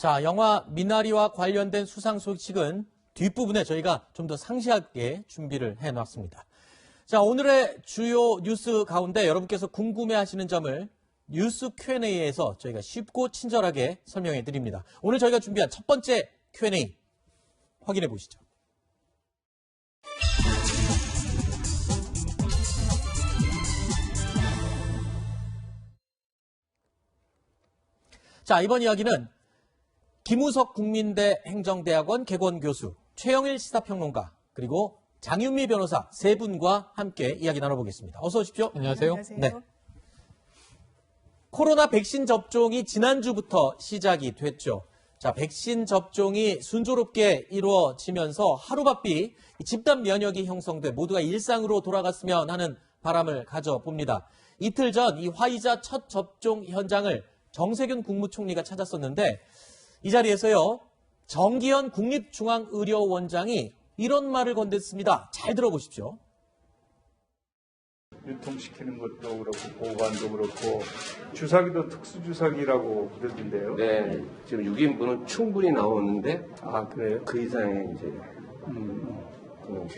자, 영화 미나리와 관련된 수상 소식은 뒷부분에 저희가 좀 더 상세하게 준비를 해놨습니다. 자, 오늘의 주요 뉴스 가운데 여러분께서 궁금해하시는 점을 뉴스 Q&A에서 저희가 쉽고 친절하게 설명해 드립니다. 오늘 저희가 준비한 첫 번째 Q&A 확인해 보시죠. 자, 이번 이야기는 김우석 국민대 행정대학원 개건교수, 최영일 시사평론가, 그리고 장윤미 변호사 세 분과 함께 이야기 나눠보겠습니다. 어서 오십시오. 안녕하세요. 안녕하세요. 네. 코로나 백신 접종이 지난주부터 시작이 됐죠. 자, 백신 접종이 순조롭게 이루어지면서 하루바삐 집단 면역이 형성돼 모두가 일상으로 돌아갔으면 하는 바람을 가져봅니다. 이틀 전 이 화이자 첫 접종 현장을 정세균 국무총리가 찾았었는데 이 자리에서요, 정기현 국립중앙의료원장이 이런 말을 건넸습니다. 잘 들어보십시오. 유통시키는 것도 그렇고 보관도 그렇고 주사기도 특수주사기라고 그러던데요. 네, 지금 6인분은 충분히 나오는데 아 그래요? 그 이상의 이제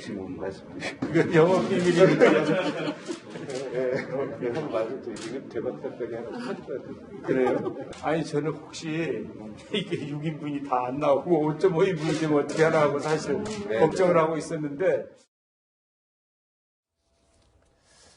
지금 말씀드린 그 영업 비밀이니까. 한 말씀드리면 대박사까지 하나 찾아야 돼요. 그래요? 아니 저는 혹시 이게 6인분이 다 안 나오고 5.5인분이 되면 어떻게 하나 하고 사실 걱정을 하고 있었는데.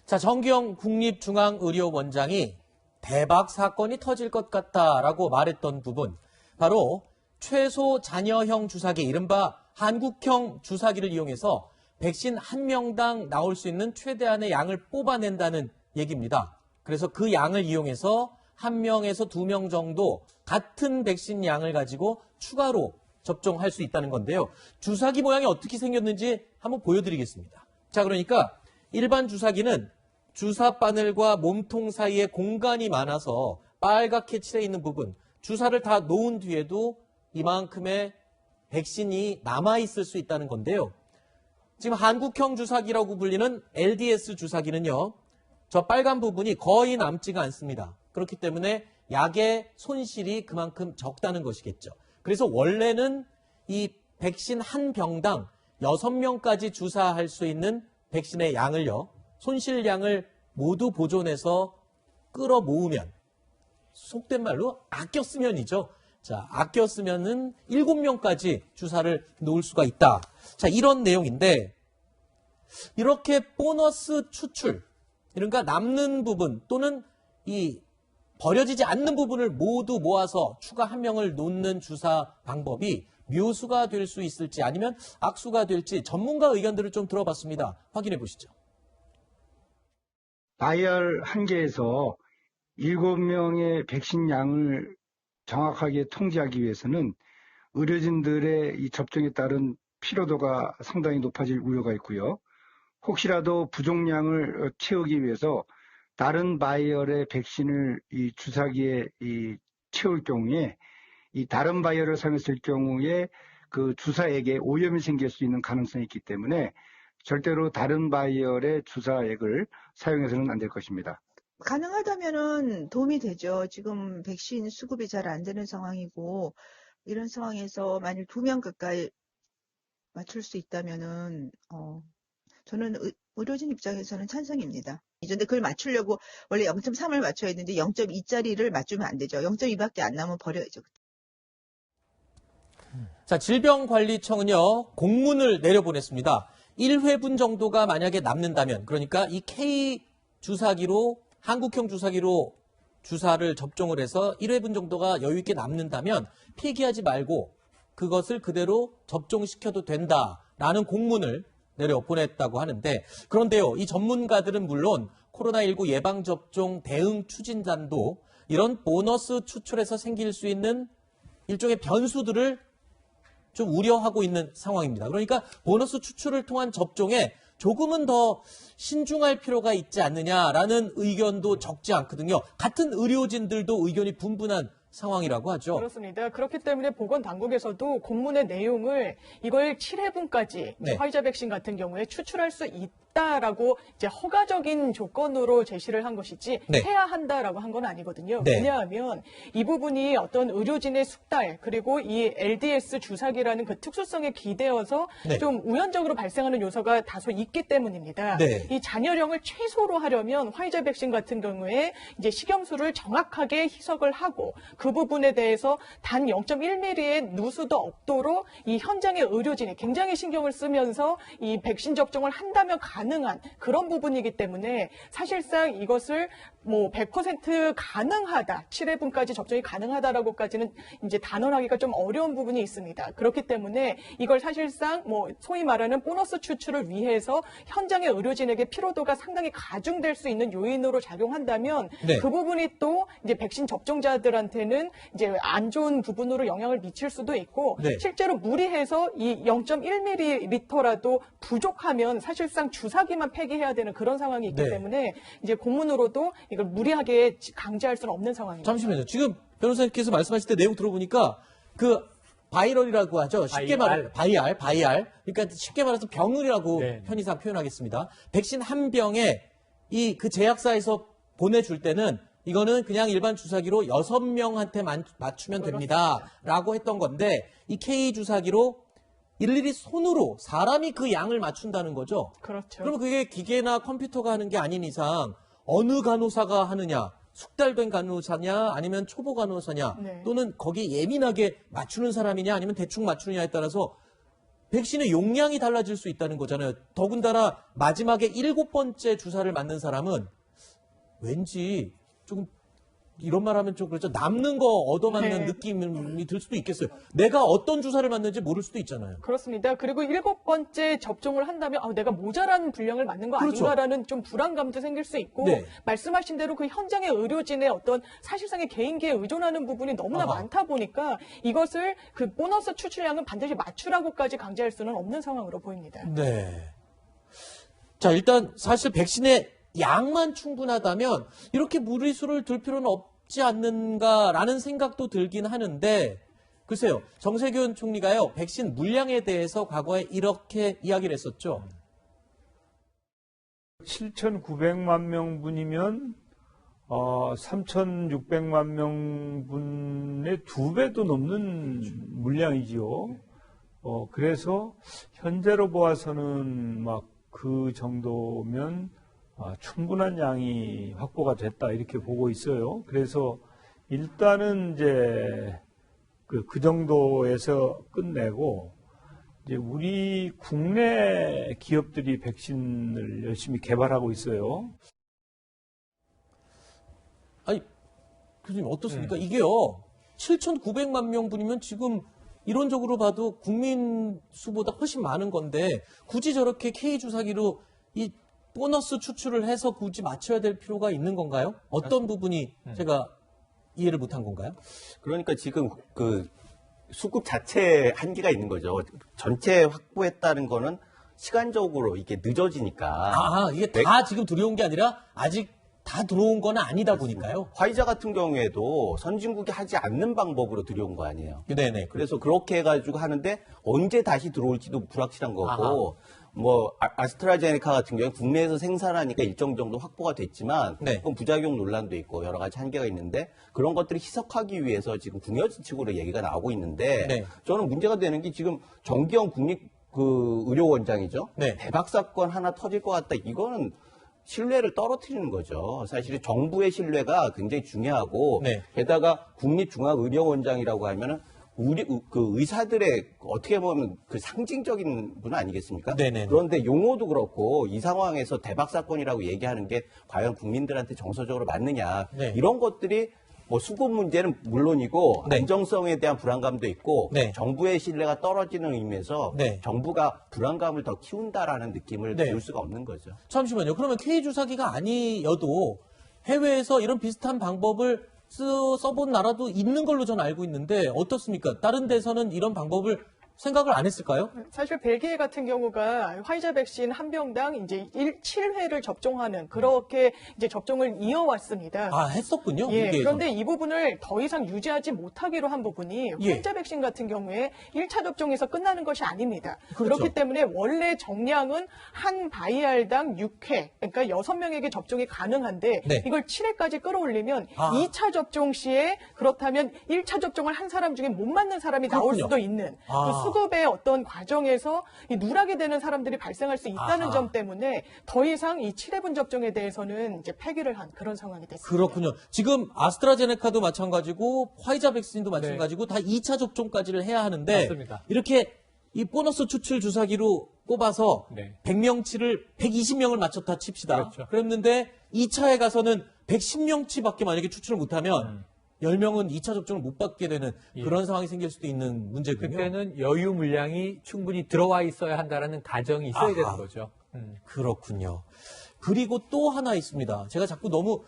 자, 정기영 국립중앙의료원장이 대박 사건이 터질 것 같다라고 말했던 부분, 바로 최소 잔여형 주사기, 이른바 한국형 주사기를 이용해서 백신 한 명당 나올 수 있는 최대한의 양을 뽑아낸다는 얘기입니다. 그래서 그 양을 이용해서 한 명에서 두 명 정도 같은 백신 양을 가지고 추가로 접종할 수 있다는 건데요. 주사기 모양이 어떻게 생겼는지 한번 보여드리겠습니다. 자, 그러니까 일반 주사기는 주사 바늘과 몸통 사이에 공간이 많아서 빨갛게 칠해 있는 부분, 주사를 다 놓은 뒤에도 이만큼의 백신이 남아있을 수 있다는 건데요. 지금 한국형 주사기라고 불리는 LDS 주사기는요, 저 빨간 부분이 거의 남지가 않습니다. 그렇기 때문에 약의 손실이 그만큼 적다는 것이겠죠. 그래서 원래는 이 백신 한 병당 6명까지 주사할 수 있는 백신의 양을요, 손실량을 모두 보존해서 끌어 모으면, 속된 말로 아껴 쓰면이죠. 자, 아껴 쓰면은 7명까지 주사를 놓을 수가 있다. 자, 이런 내용인데, 이렇게 보너스 추출, 그러니까 남는 부분 또는 이 버려지지 않는 부분을 모두 모아서 추가 한 명을 놓는 주사 방법이 묘수가 될 수 있을지 아니면 악수가 될지 전문가 의견들을 좀 들어봤습니다. 확인해 보시죠. 바이알 한 개에서 7명의 백신 양을 정확하게 통제하기 위해서는 의료진들의 이 접종에 따른 피로도가 상당히 높아질 우려가 있고요. 혹시라도 부족량을 채우기 위해서 다른 바이얼의 백신을 이 주사기에 채울 경우에 이 다른 바이얼을 사용했을 경우에 그 주사액에 오염이 생길 수 있는 가능성이 있기 때문에 절대로 다른 바이얼의 주사액을 사용해서는 안 될 것입니다. 가능하다면은 도움이 되죠. 지금 백신 수급이 잘 안 되는 상황이고, 이런 상황에서 만일 2명 가까이 맞출 수 있다면은, 저는 의료진 입장에서는 찬성입니다. 근데 그걸 맞추려고 원래 0.3을 맞춰야 했는데 0.2짜리를 맞추면 안 되죠. 0.2밖에 안 나오면 버려야죠. 자, 질병관리청은요, 공문을 내려보냈습니다. 1회분 정도가 만약에 남는다면, 그러니까 이 K 주사기로, 한국형 주사기로 주사를 접종을 해서 1회분 정도가 여유있게 남는다면 폐기하지 말고 그것을 그대로 접종시켜도 된다라는 공문을 내려보냈다고 하는데, 그런데요, 이 전문가들은 물론 코로나19 예방접종 대응 추진단도 이런 보너스 추출에서 생길 수 있는 일종의 변수들을 좀 우려하고 있는 상황입니다. 그러니까 보너스 추출을 통한 접종에 조금은 더 신중할 필요가 있지 않느냐라는 의견도 적지 않거든요. 같은 의료진들도 의견이 분분한 상황이라고 하죠. 그렇습니다. 그렇기 때문에 보건당국에서도 공문의 내용을 이걸 7회분까지 네. 화이자 백신 같은 경우에 추출할 수 있다. 있다라고 이제 허가적인 조건으로 제시를 한 것이지 네. 해야 한다라고 한 건 아니거든요. 네. 왜냐하면 이 부분이 어떤 의료진의 숙달 그리고 이 LDS 주사기라는 그 특수성에 기대어서 네. 좀 우연적으로 발생하는 요소가 다소 있기 때문입니다. 네. 이 잔여령을 최소로 하려면 화이자 백신 같은 경우에 이제 식염수를 정확하게 희석을 하고 그 부분에 대해서 단 0.1mm의 누수도 없도록 이 현장의 의료진이 굉장히 신경을 쓰면서 이 백신 접종을 한다면 가능한 그런 부분이기 때문에 사실상 이것을 뭐 100% 가능하다, 7회분까지 접종이 가능하다라고까지는 이제 단언하기가 좀 어려운 부분이 있습니다. 그렇기 때문에 이걸 사실상 뭐 소위 말하는 보너스 추출을 위해서 현장의 의료진에게 피로도가 상당히 가중될 수 있는 요인으로 작용한다면 네. 그 부분이 또 이제 백신 접종자들한테는 이제 안 좋은 부분으로 영향을 미칠 수도 있고 네. 실제로 무리해서 이 0.1ml라도 부족하면 사실상 주사기만 폐기해야 되는 그런 상황이 있기 네. 때문에 이제 공문으로도 이걸 무리하게 강제할 수는 없는 상황입니다. 잠시만요. 지금 변호사님께서 말씀하실 때 내용 들어보니까 그 바이럴이라고 하죠. 쉽게 말해 바이알. 그러니까 쉽게 말해서 병을이라고 네. 편의상 표현하겠습니다. 백신 한 병에 이 그 제약사에서 보내줄 때는 이거는 그냥 일반 주사기로 6명한테 맞추면 됩니다라고 했던 건데 이 K 주사기로 일일이 손으로 사람이 그 양을 맞춘다는 거죠. 그렇죠. 그러면 그게 기계나 컴퓨터가 하는 게 아닌 이상 어느 간호사가 하느냐, 숙달된 간호사냐, 아니면 초보 간호사냐, 네. 또는 거기에 예민하게 맞추는 사람이냐, 아니면 대충 맞추느냐에 따라서 백신의 용량이 달라질 수 있다는 거잖아요. 더군다나 마지막에 7번째 주사를 맞는 사람은 왠지 조금 이런 말 하면 좀 그렇죠. 남는 거 얻어맞는 네. 느낌이 들 수도 있겠어요. 내가 어떤 주사를 맞는지 모를 수도 있잖아요. 그렇습니다. 그리고 7번째 접종을 한다면 내가 모자란 분량을 맞는 거 그렇죠. 아닌가라는 좀 불안감도 생길 수 있고 네. 말씀하신 대로 그 현장의 의료진의 어떤 사실상의 개인기에 의존하는 부분이 너무나 아하. 많다 보니까 이것을 그 보너스 추출량은 반드시 맞추라고까지 강제할 수는 없는 상황으로 보입니다. 네. 자, 일단 사실 백신의 양만 충분하다면 이렇게 무리수를 둘 필요는 없지 않는가라는 생각도 들긴 하는데 글쎄요. 정세균 총리가요. 백신 물량에 대해서 과거에 이렇게 이야기를 했었죠. 7,900만 명분이면 3,600만 명분의 2배도 넘는 물량이지요. 그래서 현재로 보아서는 막 그 정도면 충분한 양이 확보가 됐다 이렇게 보고 있어요. 그래서 일단은 이제 그 정도에서 끝내고 이제 우리 국내 기업들이 백신을 열심히 개발하고 있어요. 아니, 교수님 어떻습니까? 이게요. 7,900만 명분이면 지금 이론적으로 봐도 국민 수보다 훨씬 많은 건데 굳이 저렇게 K 주사기로 이 보너스 추출을 해서 굳이 맞춰야 될 필요가 있는 건가요? 어떤 부분이 제가 이해를 못한 건가요? 그러니까 지금 그 수급 자체에 한계가 있는 거죠. 전체 확보했다는 거는 시간적으로 이게 늦어지니까. 이게 다 지금 들어온 게 아니라 아직 다 들어온 건 아니다 보니까요. 화이자 같은 경우에도 선진국이 하지 않는 방법으로 들여온 거 아니에요. 네네. 그래서 그렇게 해가지고 하는데 언제 다시 들어올지도 불확실한 거고, 뭐 아스트라제네카 같은 경우에 국내에서 생산하니까 일정 정도 확보가 됐지만 네. 그건 부작용 논란도 있고 여러 가지 한계가 있는데 그런 것들을 희석하기 위해서 지금 국내정책으로 얘기가 나오고 있는데 네. 저는 문제가 되는 게 지금 정기영 국립 그 의료원장이죠. 네. 대박 사건 하나 터질 것 같다. 이거는 신뢰를 떨어뜨리는 거죠. 사실 정부의 신뢰가 굉장히 중요하고 네. 게다가 국립중앙의료원장이라고 하면은 우리 그 의사들의 어떻게 보면 그 상징적인 분 아니겠습니까? 네네. 그런데 용어도 그렇고 이 상황에서 대박 사건이라고 얘기하는 게 과연 국민들한테 정서적으로 맞느냐 네. 이런 것들이 뭐 수급 문제는 물론이고 네. 안정성에 대한 불안감도 있고 네. 정부의 신뢰가 떨어지는 의미에서 네. 정부가 불안감을 더 키운다라는 느낌을 네. 줄 수가 없는 거죠. 잠시만요. 그러면 K 주사기가 아니어도 해외에서 이런 비슷한 방법을 써본 나라도 있는 걸로 저는 알고 있는데 어떻습니까? 다른 데서는 이런 방법을 생각을 안 했을까요? 사실 벨기에 같은 경우가 화이자 백신 한 병당 이제 7회를 접종하는 그렇게 이제 접종을 이어왔습니다. 아, 했었군요. 예, 벨기에에서는. 그런데 이 부분을 더 이상 유지하지 못하기로 한 부분이 예. 화이자 백신 같은 경우에 1차 접종에서 끝나는 것이 아닙니다. 그렇죠. 그렇기 때문에 원래 정량은 한 바이알당 6회, 그러니까 6명에게 접종이 가능한데 네. 이걸 7회까지 끌어올리면 아. 2차 접종 시에 그렇다면 1차 접종을 한 사람 중에 못 맞는 사람이 나올 그렇군요. 수도 있는 아. 그 수급의 어떤 과정에서 이 누락이 되는 사람들이 발생할 수 있다는 아하. 점 때문에 더 이상 이 7회분 접종에 대해서는 이제 폐기를 한 그런 상황이 됐습니다. 그렇군요. 지금 아스트라제네카도 마찬가지고 화이자 백신도 마찬가지고 다 2차 접종까지를 해야 하는데 맞습니다. 이렇게 이 보너스 추출 주사기로 뽑아서 네. 100명치를 120명을 맞췄다 칩시다. 그렇죠. 그랬는데 2차에 가서는 110명치밖에 만약에 추출을 못하면 10명은 2차 접종을 못 받게 되는 예. 그런 상황이 생길 수도 있는 문제군요. 그때는 여유 물량이 충분히 들어와 있어야 한다는 가정이 있어야 아하. 되는 거죠. 그렇군요. 그리고 또 하나 있습니다. 제가 자꾸 너무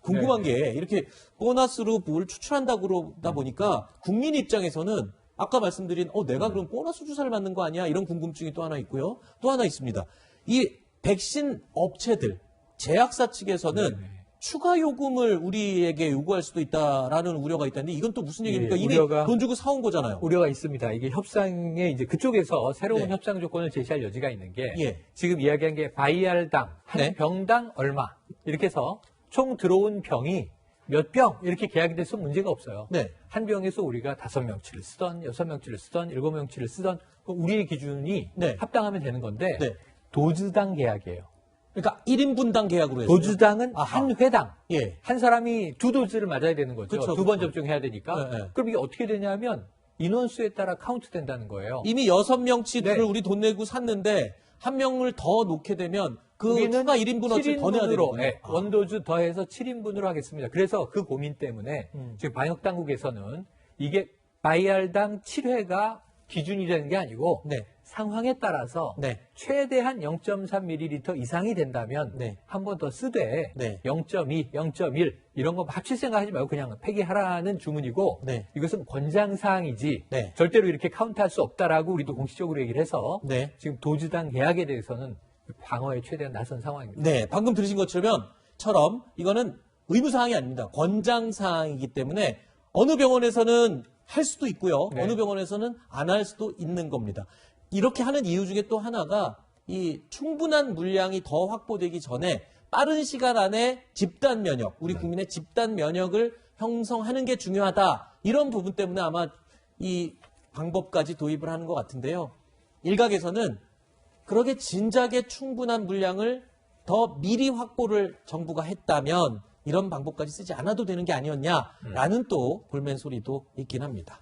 궁금한 게 이렇게 보너스로 뭘 추출한다고 그러다 보니까 국민 입장에서는 아까 말씀드린 내가 그럼 보너스 주사를 맞는 거 아니야? 이런 궁금증이 또 하나 있고요. 또 하나 있습니다. 이 백신 업체들, 제약사 측에서는 추가 요금을 우리에게 요구할 수도 있다라는 우려가 있다는데 이건 또 무슨 얘기입니까? 예, 이미 우려가- 돈 주고 사온 거잖아요. 우려가 있습니다. 이게 협상에 이제 그쪽에서 새로운 네. 협상 조건을 제시할 여지가 있는 게 예. 지금 이야기한 게 바이알당 한 네. 병당 얼마 이렇게 해서 총 들어온 병이 몇 병 이렇게 계약이 돼서 문제가 없어요. 네. 한 병에서 우리가 5명치를 쓰던 6명치를 쓰던 7명치를 쓰던 우리의 기준이 네. 합당하면 되는 건데 네. 도주당 계약이에요. 그러니까 1인분당 계약으로 했어요. 도주당은 아하. 한 회당 예. 한 사람이 2도즈를 맞아야 되는 거죠. 그쵸, 2번 그쵸. 접종해야 되니까. 네, 네. 그럼 이게 어떻게 되냐면 인원수에 따라 카운트 된다는 거예요. 이미 6명치를 네. 우리 돈 내고 샀는데 한 명을 더 놓게 되면 그 우리는 추가 1인분어치를 더 내야 7인분으로 되거든요. 네, 원도주 더해서 7인분으로 하겠습니다. 그래서 그 고민 때문에 음. 지금 방역당국에서는 이게 바이알당 7회가 기준이 되는 게 아니고 네. 상황에 따라서 네. 최대한 0.3ml 이상이 된다면 네. 한 번 더 쓰되 네. 0.2, 0.1 이런 거 합칠 생각하지 말고 그냥 폐기하라는 주문이고 네. 이것은 권장사항이지 네. 절대로 이렇게 카운트할 수 없다라고 우리도 공식적으로 얘기를 해서 네. 지금 도주당 계약에 대해서는 방어에 최대한 나선 상황입니다. 네, 방금 들으신 것처럼 이거는 의무사항이 아닙니다. 권장사항이기 때문에 어느 병원에서는 할 수도 있고요. 네. 어느 병원에서는 안 할 수도 있는 겁니다. 이렇게 하는 이유 중에 또 하나가 이 충분한 물량이 더 확보되기 전에 빠른 시간 안에 집단 면역, 우리 국민의 집단 면역을 형성하는 게 중요하다. 이런 부분 때문에 아마 이 방법까지 도입을 하는 것 같은데요. 일각에서는 그러게 진작에 충분한 물량을 더 미리 확보를 정부가 했다면 이런 방법까지 쓰지 않아도 되는 게 아니었냐라는 또 볼멘 소리도 있긴 합니다.